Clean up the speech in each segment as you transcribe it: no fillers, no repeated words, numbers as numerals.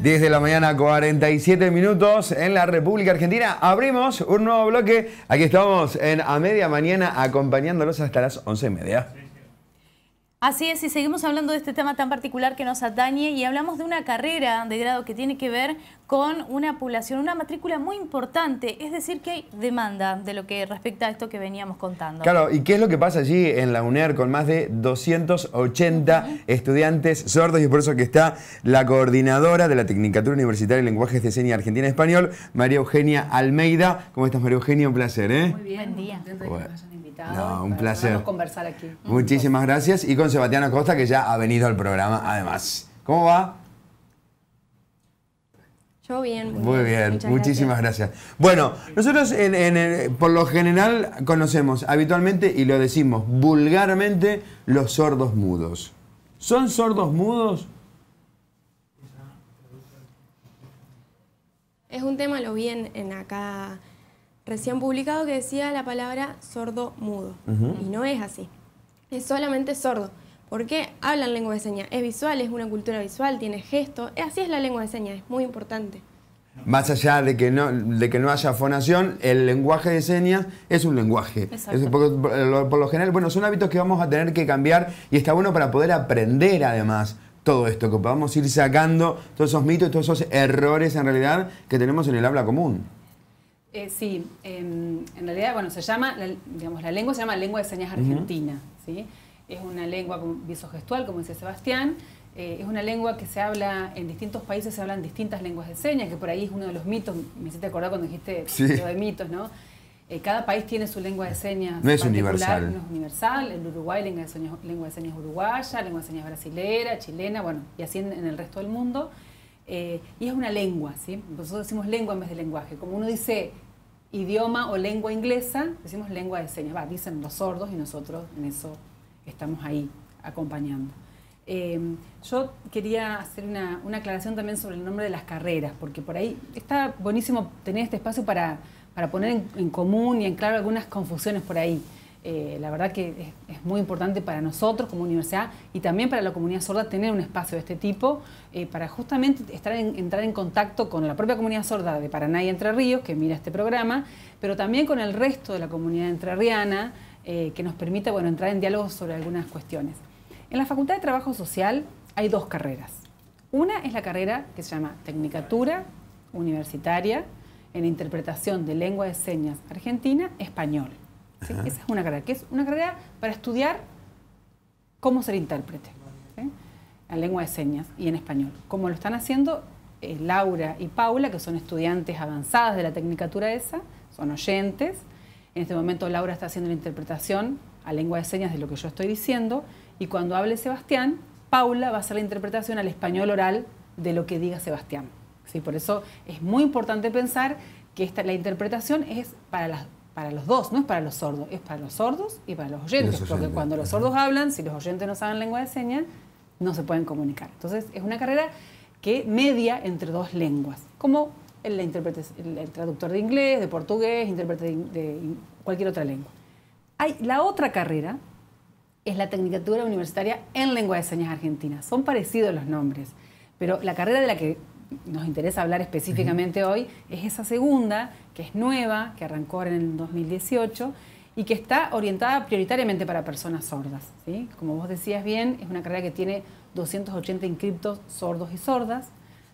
10 de la mañana, 47 minutos en la República Argentina. Abrimos un nuevo bloque. Aquí estamos en A Media Mañana acompañándolos hasta las 11:30. Así es, y seguimos hablando de este tema tan particular que nos atañe y hablamos de una carrera de grado que tiene que ver con una población, una matrícula muy importante, es decir que hay demanda de lo que respecta a esto que veníamos contando. Claro, ¿y qué es lo que pasa allí en la UNER con más de 280 estudiantes sordos? Y es por eso que está la coordinadora de la Tecnicatura Universitaria de Lenguajes de Señas Argentina y Español, María Eugenia Almeida. ¿Cómo estás, María Eugenia? Un placer, ¿eh? Muy bien, buen día. No, un placer. Vamos a conversar aquí. Muchísimas gracias. Y con Sebastián Acosta, que ya ha venido al programa, además. ¿Cómo va? Yo bien. Muy bien, muchísimas gracias. Bueno, nosotros por lo general conocemos habitualmente, y lo decimos vulgarmente, los sordos mudos. ¿Son sordos mudos? Es un tema, lo vi en acá recién publicado, que decía la palabra sordo mudo. Y no es así. Es solamente sordo. Porque hablan lengua de señas. Es visual, es una cultura visual, tiene gestos. Así es la lengua de señas, es muy importante. Más allá de que no haya fonación, el lenguaje de señas es un lenguaje. Por lo general, bueno, son hábitos que vamos a tener que cambiar y está bueno para poder aprender además todo esto, que podamos ir sacando todos esos mitos, todos esos errores en realidad que tenemos en el habla común. Sí, en realidad, bueno, la lengua se llama lengua de señas argentina, ¿sí? Es una lengua visogestual, como decía Sebastián. Es una lengua que se habla en distintos países, se hablan distintas lenguas de señas, que por ahí es uno de los mitos. Me hiciste acordar cuando dijiste lo de mitos, ¿no? Cada país tiene su lengua de señas. No es particular, universal. no es universal. En Uruguay, lengua de señas uruguaya, lengua de señas brasilera, chilena, bueno, y así en el resto del mundo. Y es una lengua, ¿sí? Nosotros decimos lengua en vez de lenguaje. Como uno dice idioma o lengua inglesa, decimos lengua de señas. Dicen los sordos y nosotros en eso estamos ahí acompañando. Yo quería hacer una aclaración también sobre el nombre de las carreras, porque por ahí está buenísimo tener este espacio para poner en común y en claro algunas confusiones por ahí. La verdad que es muy importante para nosotros como universidad y también para la comunidad sorda tener un espacio de este tipo para justamente entrar en contacto con la propia comunidad sorda de Paraná y Entre Ríos, que mira este programa, pero también con el resto de la comunidad entrerriana, que nos permita entrar en diálogo sobre algunas cuestiones. En la Facultad de Trabajo Social hay dos carreras. Una es la carrera que se llama Tecnicatura Universitaria en Interpretación de Lengua de Señas Argentina Español. ¿Sí? Esa es una carrera, que es una carrera para estudiar cómo ser intérprete, ¿sí? En lengua de señas y en español. Como lo están haciendo Laura y Paula, que son estudiantes avanzadas de la Tecnicatura esa, son oyentes. En este momento Laura está haciendo la interpretación a lengua de señas de lo que yo estoy diciendo, y cuando hable Sebastián, Paula va a hacer la interpretación al español oral de lo que diga Sebastián. ¿Sí? Por eso es muy importante pensar que la interpretación es para los dos, no es para los sordos, es para los sordos y para los oyentes, porque cuando los sordos hablan, si los oyentes no saben lengua de señas, no se pueden comunicar. Entonces es una carrera que media entre dos lenguas, como el traductor de inglés, de portugués, intérprete de cualquier otra lengua. La otra carrera es la Tecnicatura Universitaria en Lengua de Señas Argentina. Son parecidos los nombres, pero la carrera de la que nos interesa hablar específicamente hoy es esa segunda, que es nueva, que arrancó en el 2018 y que está orientada prioritariamente para personas sordas, ¿sí? Como vos decías bien, es una carrera que tiene 280 inscriptos sordos y sordas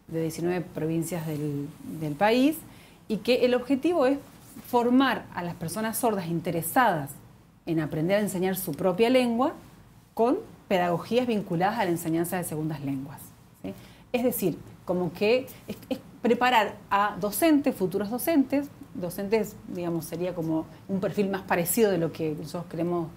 de 19 provincias del país, y que el objetivo es formar a las personas sordas interesadas en aprender a enseñar su propia lengua con pedagogías vinculadas a la enseñanza de segundas lenguas, ¿sí? Es decir, como que es preparar a docentes, futuros docentes, digamos, sería como un perfil más parecido de lo que nosotros queremos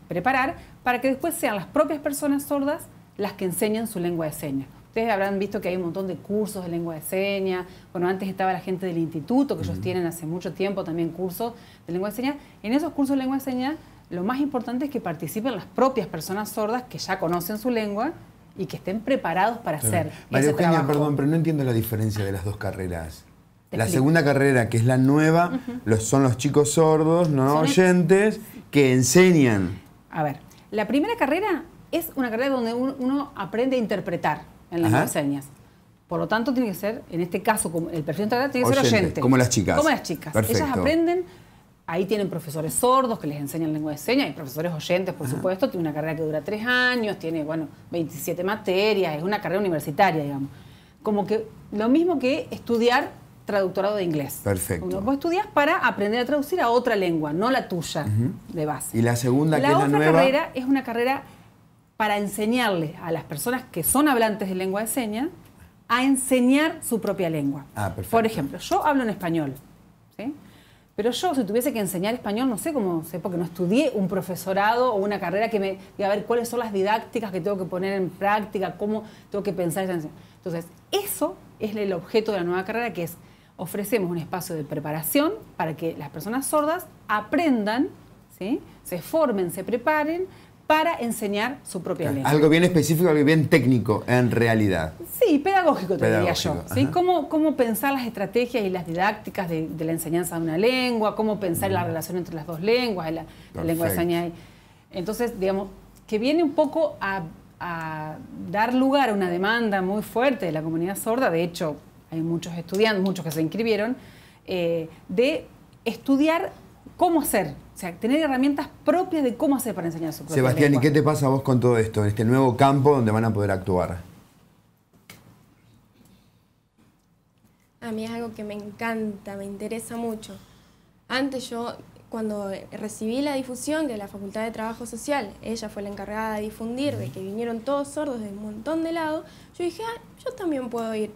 preparar, para que después sean las propias personas sordas las que enseñan su lengua de señas. Ustedes habrán visto que hay un montón de cursos de lengua de señas. Bueno, antes estaba la gente del instituto, que ellos tienen hace mucho tiempo también cursos de lengua de señas. En esos cursos de lengua de señas, lo más importante es que participen las propias personas sordas que ya conocen su lengua y que estén preparados para hacer María ese Eugenia, trabajo. perdón, pero no entiendo la diferencia de las dos carreras. La segunda carrera, que es la nueva, son los chicos sordos, no oyentes, que enseñan. A ver, la primera carrera es una carrera donde uno aprende a interpretar en lengua de señas. Por lo tanto, tiene que ser, en este caso, como el perfil integral tiene que ser oyente. Como las chicas. Como las chicas. Perfecto. Ellas aprenden, ahí tienen profesores sordos que les enseñan lengua de señas, y profesores oyentes, por supuesto. Tiene una carrera que dura 3 años, tiene, 27 materias, es una carrera universitaria, digamos. Como que lo mismo que estudiar traductorado de inglés. Perfecto. Vos estudias para aprender a traducir a otra lengua, no la tuya de base. Y la segunda, que es la nueva. La otra carrera es una carrera para enseñarle a las personas que son hablantes de lengua de señas a enseñar su propia lengua. Perfecto. Por ejemplo, yo hablo en español, ¿sí? Pero yo, si tuviese que enseñar español, no sé cómo sé, porque no estudié un profesorado o una carrera que me diga a ver cuáles son las didácticas que tengo que poner en práctica, cómo tengo que pensar esa enseñanza. Entonces, eso es el objeto de la nueva carrera, que es ofrecemos un espacio de preparación para que las personas sordas aprendan, ¿sí? Se formen, se preparen para enseñar su propia lengua. Algo bien específico, algo bien técnico, en realidad. Sí, pedagógico te diría yo. ¿Sí? Ajá. Cómo pensar las estrategias y las didácticas de la enseñanza de una lengua, cómo pensar la relación entre las dos lenguas, la lengua de señas. Entonces, digamos, que viene un poco a dar lugar a una demanda muy fuerte de la comunidad sorda. De hecho, hay muchos estudiantes, muchos que se inscribieron, de estudiar cómo hacer, o sea, tener herramientas propias de cómo hacer para enseñar su propia Sebastián, lengua. ¿y qué te pasa a vos con todo esto, en este nuevo campo donde van a poder actuar? A mí es algo que me encanta, me interesa mucho. Antes yo, cuando recibí la difusión de la Facultad de Trabajo Social, ella fue la encargada de difundir, de que vinieron todos sordos de un montón de lados, yo dije, yo también puedo ir.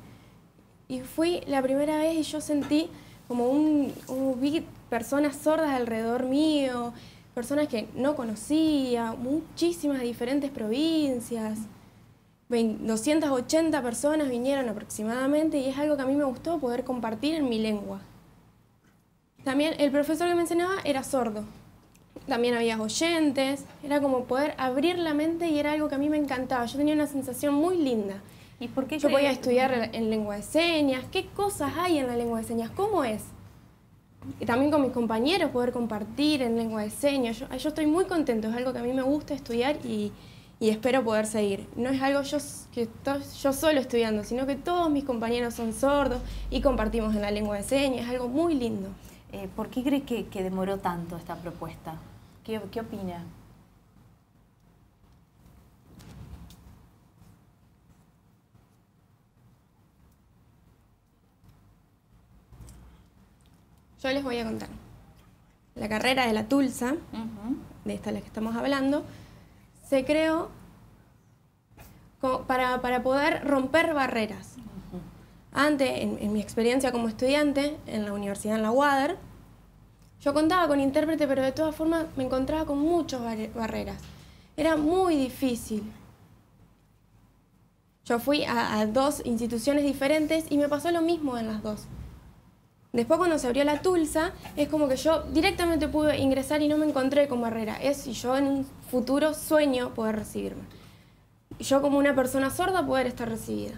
Y fui la primera vez y yo sentí como vi personas sordas alrededor mío, personas que no conocía, muchísimas de diferentes provincias. 280 personas vinieron aproximadamente y es algo que a mí me gustó poder compartir en mi lengua. También el profesor que me enseñaba era sordo. También había oyentes, era como poder abrir la mente y era algo que a mí me encantaba. Yo tenía una sensación muy linda. ¿Y por qué yo podía estudiar en lengua de señas? ¿Qué cosas hay en la lengua de señas? ¿Cómo es? Y también con mis compañeros poder compartir en lengua de señas. Yo estoy muy contento, es algo que a mí me gusta estudiar y espero poder seguir. No es algo que yo solo estudiando, sino que todos mis compañeros son sordos y compartimos en la lengua de señas. Es algo muy lindo. ¿Por qué cree que demoró tanto esta propuesta? ¿Qué opina? Yo les voy a contar. La carrera de la TULSA, de esta de la que estamos hablando, se creó para poder romper barreras. Antes, en mi experiencia como estudiante en la universidad en la UADER, yo contaba con intérprete, pero de todas formas me encontraba con muchas barreras. Era muy difícil. Yo fui a 2 instituciones diferentes y me pasó lo mismo en las 2. Después cuando se abrió la TULSA, es como que yo directamente pude ingresar y no me encontré con barrera. Y yo en un futuro sueño poder recibirme. Yo como una persona sorda poder estar recibida.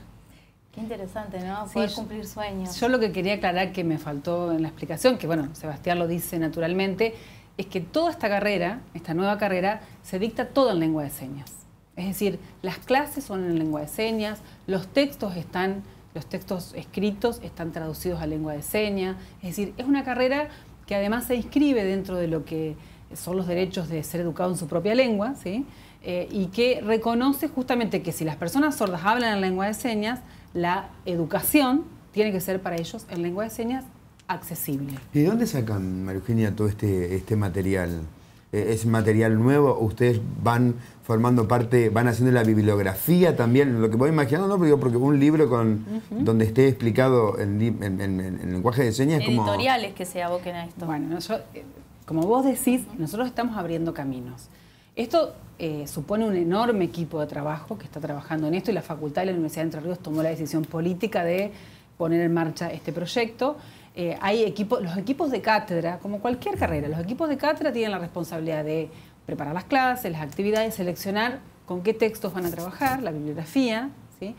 Qué interesante, ¿no? Poder cumplir sueños. Yo lo que quería aclarar que me faltó en la explicación, que bueno, Sebastián lo dice naturalmente, es que toda esta carrera, esta nueva carrera, se dicta todo en lengua de señas. Es decir, las clases son en lengua de señas, los textos escritos están traducidos a lengua de señas. Es decir, es una carrera que además se inscribe dentro de lo que son los derechos de ser educado en su propia lengua, ¿sí? Y que reconoce justamente que si las personas sordas hablan en lengua de señas, la educación tiene que ser para ellos en lengua de señas accesible. ¿Y de dónde sacan, María Eugenia, todo este material? ¿Es material nuevo? ¿Ustedes van formando parte, van haciendo la bibliografía también? Lo que voy imaginando, ¿no? Porque un libro donde esté explicado en lenguaje de señas es como... Editoriales que se aboquen a esto. Bueno, como vos decís, nosotros estamos abriendo caminos. Esto supone un enorme equipo de trabajo que está trabajando en esto y la Facultad de la Universidad de Entre Ríos tomó la decisión política de poner en marcha este proyecto. Los equipos de cátedra, como cualquier carrera, los equipos de cátedra tienen la responsabilidad de preparar las clases, las actividades, seleccionar con qué textos van a trabajar, la bibliografía, ¿sí?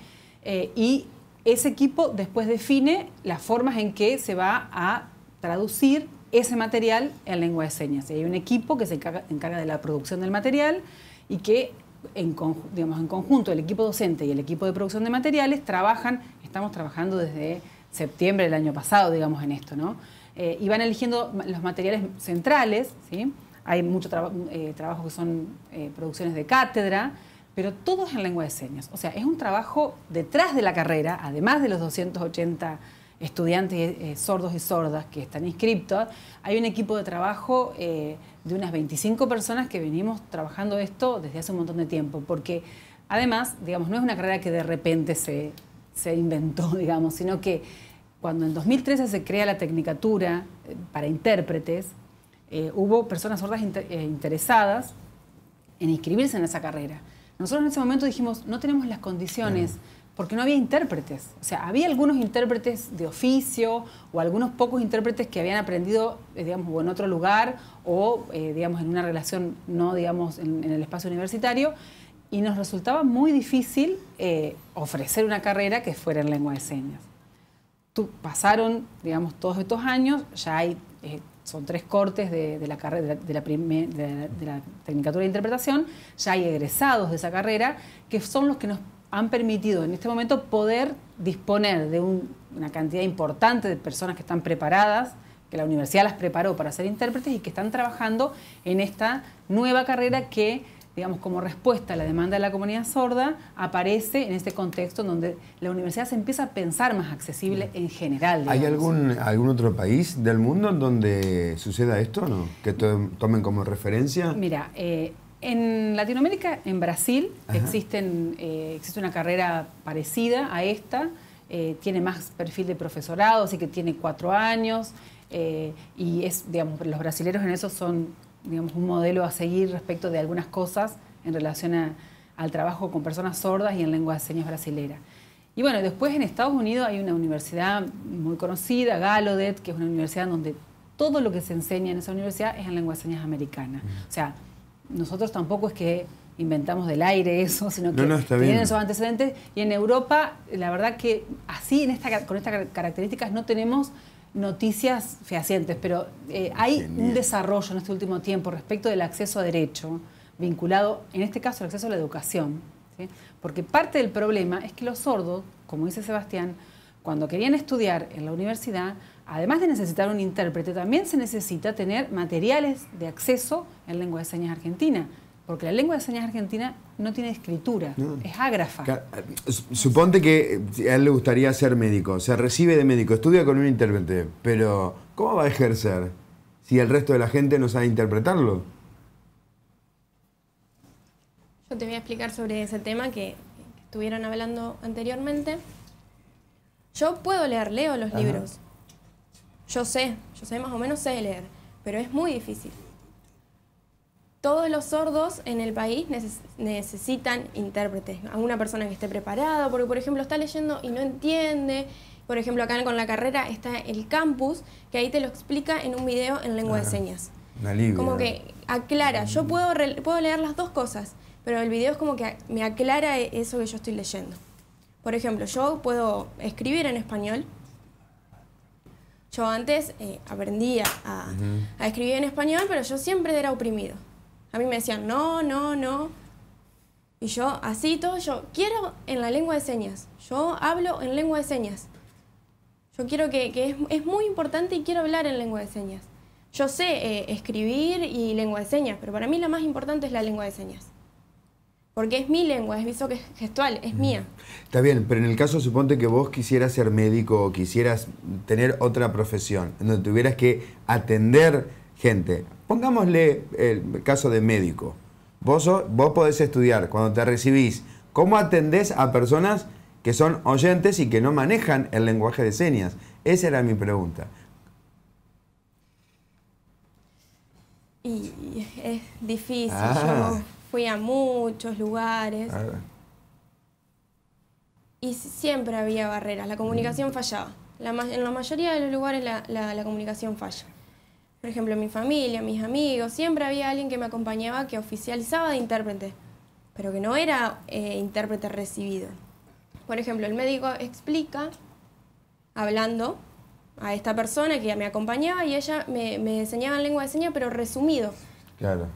Y ese equipo después define las formas en que se va a traducir ese material en lengua de señas. Y hay un equipo que se encarga de la producción del material y que en conjunto el equipo docente y el equipo de producción de materiales trabajan estamos trabajando desde septiembre del año pasado, digamos, en esto, ¿no? Y van eligiendo los materiales centrales, ¿sí? Hay mucho trabajo que son producciones de cátedra, pero todo es en lengua de señas. O sea, es un trabajo detrás de la carrera, además de los 280 estudiantes sordos y sordas que están inscriptos, hay un equipo de trabajo de unas 25 personas que venimos trabajando esto desde hace un montón de tiempo, porque además, digamos, no es una carrera que de repente se inventó, digamos, sino que cuando en 2013 se crea la tecnicatura para intérpretes, hubo personas sordas interesadas en inscribirse en esa carrera. Nosotros en ese momento dijimos, no tenemos las condiciones, porque no había intérpretes. O sea, había algunos intérpretes de oficio o algunos pocos intérpretes que habían aprendido, digamos, o en otro lugar o, digamos, en una relación no, digamos, en el espacio universitario, y nos resultaba muy difícil ofrecer una carrera que fuera en lengua de señas. Pasaron, digamos, todos estos años, ya hay, son 3 cortes de la carrera de la Tecnicatura de Interpretación, ya hay egresados de esa carrera que son los que nos han permitido en este momento poder disponer de una cantidad importante de personas que están preparadas, que la universidad las preparó para ser intérpretes y que están trabajando en esta nueva carrera que, digamos, como respuesta a la demanda de la comunidad sorda, aparece en este contexto en donde la universidad se empieza a pensar más accesible en general. Digamos. ¿Hay algún otro país del mundo en donde suceda esto, no? Que tomen como referencia. Mira, en Latinoamérica, en Brasil, existe una carrera parecida a esta, tiene más perfil de profesorado, así que tiene 4 años, y es, digamos, los brasileños en eso son, digamos, un modelo a seguir respecto de algunas cosas en relación al trabajo con personas sordas y en lengua de señas brasilera. Y bueno, después en Estados Unidos hay una universidad muy conocida, Gallaudet, que es una universidad donde todo lo que se enseña en esa universidad es en lengua de señas americana. O sea, nosotros tampoco es que inventamos del aire eso, sino que tienen esos antecedentes. Y en Europa, la verdad que así, con estas características, no tenemos noticias fehacientes, pero hay un desarrollo en este último tiempo respecto del acceso a derecho, vinculado, en este caso, al acceso a la educación, ¿sí? Porque parte del problema es que los sordos, como dice Sebastián, cuando querían estudiar en la universidad, además de necesitar un intérprete, también se necesita tener materiales de acceso en lengua de señas argentina, porque la lengua de señas argentina no tiene escritura, es ágrafa. Suponte que a él le gustaría ser médico, se recibe de médico, estudia con un intérprete, pero ¿cómo va a ejercer si el resto de la gente no sabe interpretarlo? Yo te voy a explicar sobre ese tema que estuvieron hablando anteriormente. Yo puedo leer, leo los libros. Yo sé más o menos sé leer, pero es muy difícil. Todos los sordos en el país necesitan intérpretes, a una persona que esté preparada, porque por ejemplo está leyendo y no entiende. Por ejemplo, acá con la carrera está el campus, que ahí te lo explica en un video en lengua de señas. Como que aclara, yo puedo leer las dos cosas, pero el video es como que me aclara eso que yo estoy leyendo. Por ejemplo, yo puedo escribir en español. Yo antes aprendía a escribir en español, pero yo siempre era oprimido. A mí me decían, no, no, no. Y yo, así todo, yo quiero en la lengua de señas. Yo hablo en lengua de señas. Yo quiero que es muy importante y quiero hablar en lengua de señas. Yo sé escribir y lengua de señas, pero para mí la más importante es la lengua de señas. Porque es mi lengua, es visogestual, es mía. Está bien, pero en el caso, suponte que vos quisieras ser médico o quisieras tener otra profesión, en donde tuvieras que atender gente. Pongámosle el caso de médico. Vos podés estudiar, cuando te recibís, ¿cómo atendés a personas que son oyentes y que no manejan el lenguaje de señas? Esa era mi pregunta. Y es difícil. Yo fui a muchos lugares y siempre había barreras. La comunicación fallaba. En la mayoría de los lugares la comunicación falla. Por ejemplo, mi familia, mis amigos, siempre había alguien que me acompañaba que oficializaba de intérprete, pero que no era intérprete recibido. Por ejemplo, el médico explica, hablando a esta persona que me acompañaba y ella me enseñaba en lengua de señas, pero resumido. Claro.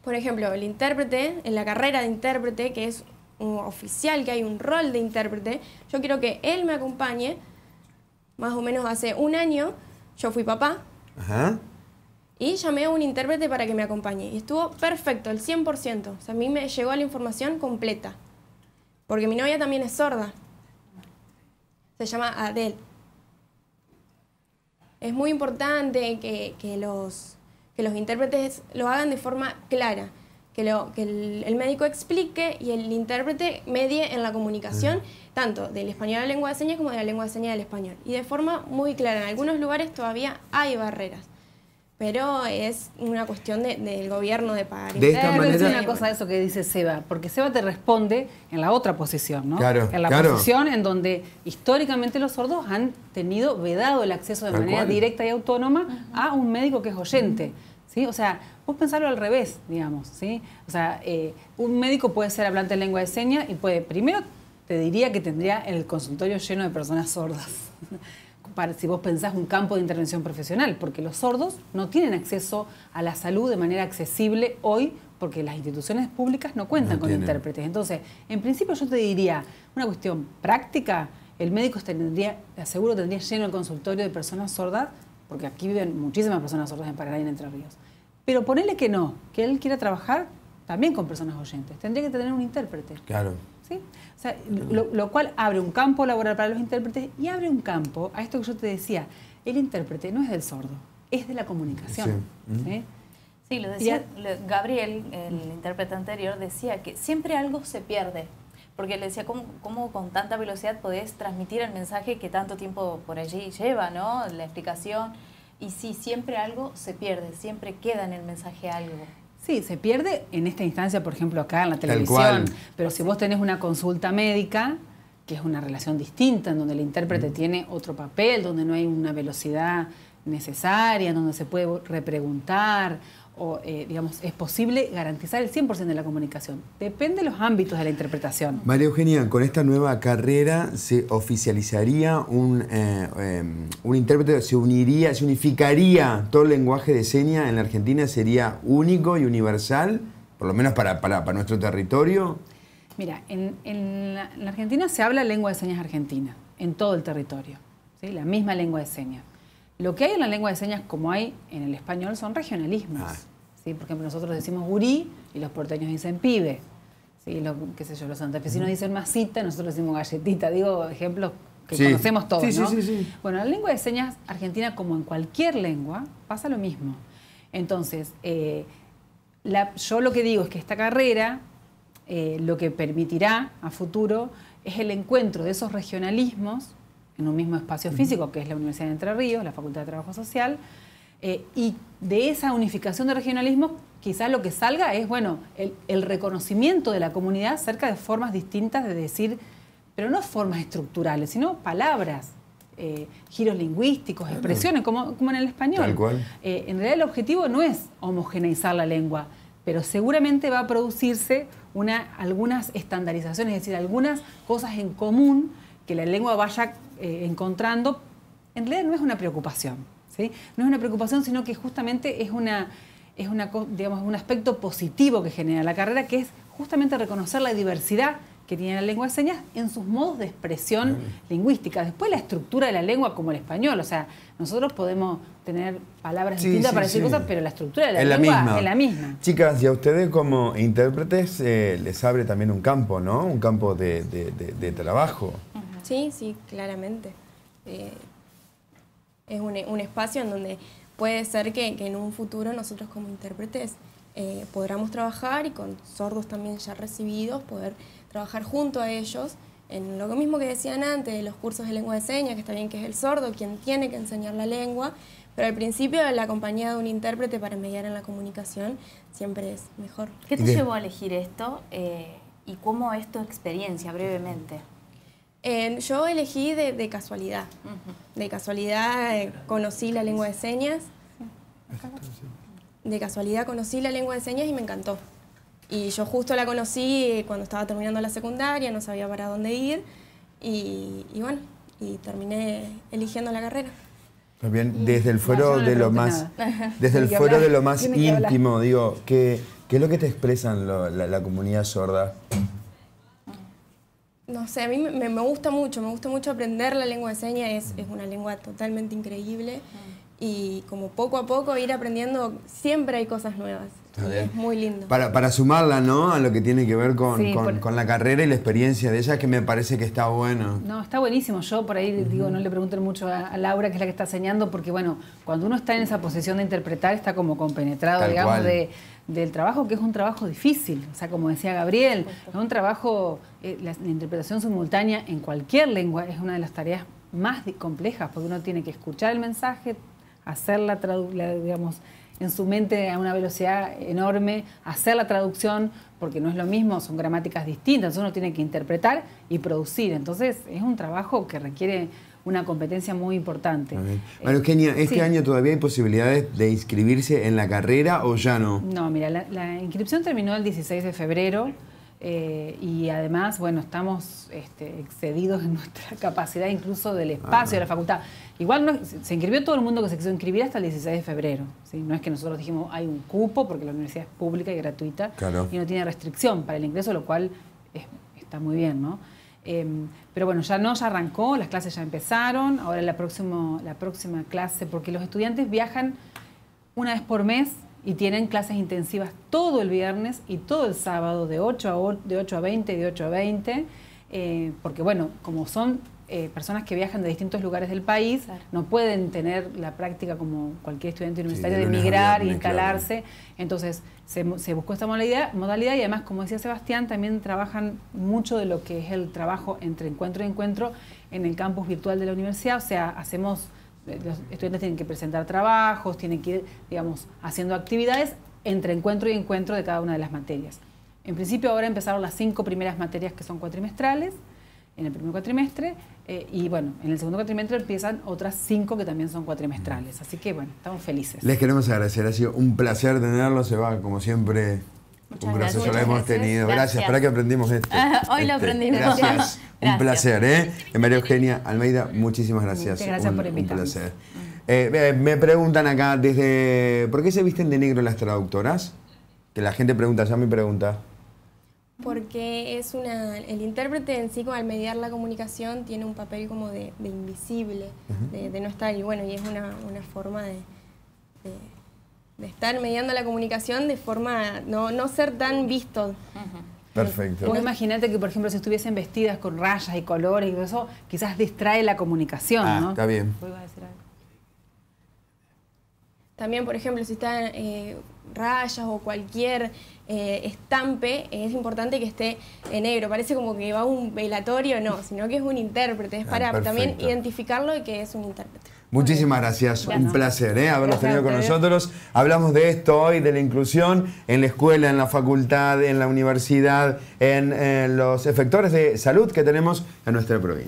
Por ejemplo, el intérprete, en la carrera de intérprete, que es oficial, que hay un rol de intérprete. Yo quiero que él me acompañe. Más o menos hace un año yo fui papá. Ajá. Y llamé a un intérprete para que me acompañe. Y estuvo perfecto, el 100%. O sea, a mí me llegó la información completa. Porque mi novia también es sorda. Se llama Adele. Es muy importante que los intérpretes lo hagan de forma clara. Que el médico explique y el intérprete medie en la comunicación, tanto del español a la lengua de señas como de la lengua de señas del español. Y de forma muy clara. En algunos lugares todavía hay barreras. Pero es una cuestión del gobierno de pagar. De esta manera... Es una cosa de eso que dice Seba, porque Seba te responde en la otra posición, ¿no? Claro, en la posición en donde históricamente los sordos han tenido vedado el acceso de manera directa y autónoma a un médico que es oyente, ¿sí? O sea, vos pensarlo al revés, digamos, ¿sí? O sea, un médico puede ser hablante de lengua de señas y puede, primero te diría que tendría el consultorio lleno de personas sordas. Si vos pensás un campo de intervención profesional, porque los sordos no tienen acceso a la salud de manera accesible hoy, porque las instituciones públicas no cuentan con intérpretes. Entonces, en principio yo te diría, una cuestión práctica, el médico seguro tendría lleno el consultorio de personas sordas, porque aquí viven muchísimas personas sordas en Paraná y en Entre Ríos. Pero ponele que no, que él quiera trabajar también con personas oyentes, tendría que tener un intérprete. Claro. ¿Sí? O sea, lo cual abre un campo laboral para los intérpretes y abre un campo a esto que yo te decía. El intérprete no es del sordo, es de la comunicación. Sí, sí, lo decía Gabriel, el intérprete anterior, decía que siempre algo se pierde. Porque le decía, ¿cómo con tanta velocidad podés transmitir el mensaje que tanto tiempo por allí lleva, ¿no? La explicación. Y sí, siempre algo se pierde, siempre queda en el mensaje algo. Sí, se pierde en esta instancia, por ejemplo, acá en la televisión. Pero si vos tenés una consulta médica, que es una relación distinta, en donde el intérprete tiene otro papel, donde no hay una velocidad necesaria, donde se puede repreguntar, o digamos, es posible garantizar el 100% de la comunicación. Depende de los ámbitos de la interpretación. María Eugenia, con esta nueva carrera se oficializaría un intérprete, se unificaría todo el lenguaje de señas en la Argentina, sería único y universal, por lo menos para nuestro territorio. Mira, en la Argentina se habla lengua de señas argentina, en todo el territorio, ¿sí? La misma lengua de señas. Lo que hay en la lengua de señas, como hay en el español, son regionalismos. ¿Sí? Por ejemplo, nosotros decimos gurí y los porteños dicen pibe. ¿Sí? Qué sé yo, los santafesinos dicen masita, nosotros decimos galletita. Digo ejemplos que conocemos todos, ¿no? Sí. Bueno, en la lengua de señas argentina, como en cualquier lengua, pasa lo mismo. Entonces, yo lo que digo es que esta carrera lo que permitirá a futuro es el encuentro de esos regionalismos en un mismo espacio físico, que es la Universidad de Entre Ríos, la Facultad de Trabajo Social, y de esa unificación de regionalismos, quizás lo que salga es, bueno, el reconocimiento de la comunidad acerca de formas distintas de decir, pero no formas estructurales, sino palabras, giros lingüísticos, expresiones, como en el español. Tal cual. En realidad el objetivo no es homogeneizar la lengua, pero seguramente va a producirse algunas estandarizaciones, es decir, algunas cosas en común que la lengua vaya encontrando. En realidad no es una preocupación, ¿sí? No es una preocupación, sino que justamente es digamos, un aspecto positivo que genera la carrera, que es justamente reconocer la diversidad que tiene la lengua de señas en sus modos de expresión lingüística. Después la estructura de la lengua, como el español, o sea, nosotros podemos tener palabras distintas para decir cosas, pero la estructura de la lengua es la misma. Chicas, y a ustedes como intérpretes les abre también un campo, ¿no? Un campo de trabajo. Sí, claramente. Es un espacio en donde puede ser que en un futuro nosotros como intérpretes podamos trabajar y con sordos también ya recibidos, poder trabajar junto a ellos en lo mismo que decían antes, los cursos de lengua de señas, que está bien que es el sordo quien tiene que enseñar la lengua, pero al principio la compañía de un intérprete para mediar en la comunicación siempre es mejor. ¿Qué te llevó a elegir esto y cómo es tu experiencia, brevemente? Yo elegí de casualidad. De casualidad conocí la lengua de señas. De casualidad conocí la lengua de señas y me encantó. Y yo justo la conocí cuando estaba terminando la secundaria, no sabía para dónde ir. Y bueno, y terminé eligiendo la carrera. Bien, desde el fuero de lo más, íntimo, digo, ¿qué es lo que te expresan la comunidad sorda? no sé, a mí me gusta mucho aprender la lengua de señas, es una lengua totalmente increíble y como poco a poco ir aprendiendo, siempre hay cosas nuevas. Es muy lindo. Para sumarla, ¿no?, a lo que tiene que ver con la carrera y la experiencia de ella, que me parece que está bueno. No, está buenísimo. Yo por ahí digo, no le pregunten mucho a Laura, que es la que está enseñando, porque bueno, cuando uno está en esa posición de interpretar, está como compenetrado, Tal digamos, cual. del trabajo, que es un trabajo difícil. O sea, como decía Gabriel, es un trabajo, la interpretación simultánea en cualquier lengua es una de las tareas más complejas, porque uno tiene que escuchar el mensaje, hacer digamos, en su mente a una velocidad enorme, hacer la traducción, porque no es lo mismo, son gramáticas distintas, uno tiene que interpretar y producir. Entonces, es un trabajo que requiere una competencia muy importante. María Eugenia, ¿este año todavía hay posibilidades de inscribirse en la carrera o ya no? No, mira, la inscripción terminó el 16 de febrero. Y además, bueno, estamos excedidos en nuestra capacidad incluso del espacio de la facultad. Igual se inscribió todo el mundo que se quiso inscribir hasta el 16 de febrero. ¿Sí? No es que nosotros dijimos hay un cupo, porque la universidad es pública y gratuita, claro, y no tiene restricción para el ingreso, lo cual está muy bien, ¿no? Pero bueno, ya arrancó, las clases ya empezaron. Ahora la próxima clase, porque los estudiantes viajan una vez por mes y tienen clases intensivas todo el viernes y todo el sábado de 8 a 20 y de 8 a 20, porque bueno, como son personas que viajan de distintos lugares del país, claro, no pueden tener la práctica como cualquier estudiante universitario de emigrar e instalarse. Claro. Entonces se buscó esta modalidad y además, como decía Sebastián, también trabajan mucho de lo que es el trabajo entre encuentro y encuentro en el campus virtual de la universidad. O sea, los estudiantes tienen que presentar trabajos, tienen que ir, digamos, haciendo actividades entre encuentro y encuentro de cada una de las materias. En principio ahora empezaron las 5 primeras materias que son cuatrimestrales, en el primer cuatrimestre, y bueno, en el segundo cuatrimestre empiezan otras 5 que también son cuatrimestrales. Así que bueno, estamos felices. Les queremos agradecer, ha sido un placer tenerlo, se va como siempre. Un proceso lo hemos tenido. Gracias, espera que aprendimos esto. Hoy lo aprendimos. Gracias. Un placer, ¿eh? María Eugenia Almeida, muchísimas gracias. Gracias por invitarnos. Un placer. Me preguntan acá ¿por qué se visten de negro las traductoras? Que la gente pregunta, ya me pregunta. Porque el intérprete en sí, al mediar la comunicación, tiene un papel como de invisible, de no estar, y bueno, y es una forma de estar mediando la comunicación de forma no ser tan visto. Perfecto. Vos imagínate que, por ejemplo, si estuviesen vestidas con rayas y colores y todo eso, quizás distrae la comunicación, ¿no? Está bien. ¿Vos ibas a decir algo? También, por ejemplo, si están rayas o cualquier estampe, es importante que esté en negro. Parece como que va a un velatorio, no, sino que es un intérprete. Es para también identificarlo y que es un intérprete. Muchísimas gracias, un placer haberlos tenido con nosotros. Hablamos de esto hoy, de la inclusión en la escuela, en la facultad, en la universidad, en los efectores de salud que tenemos en nuestra provincia.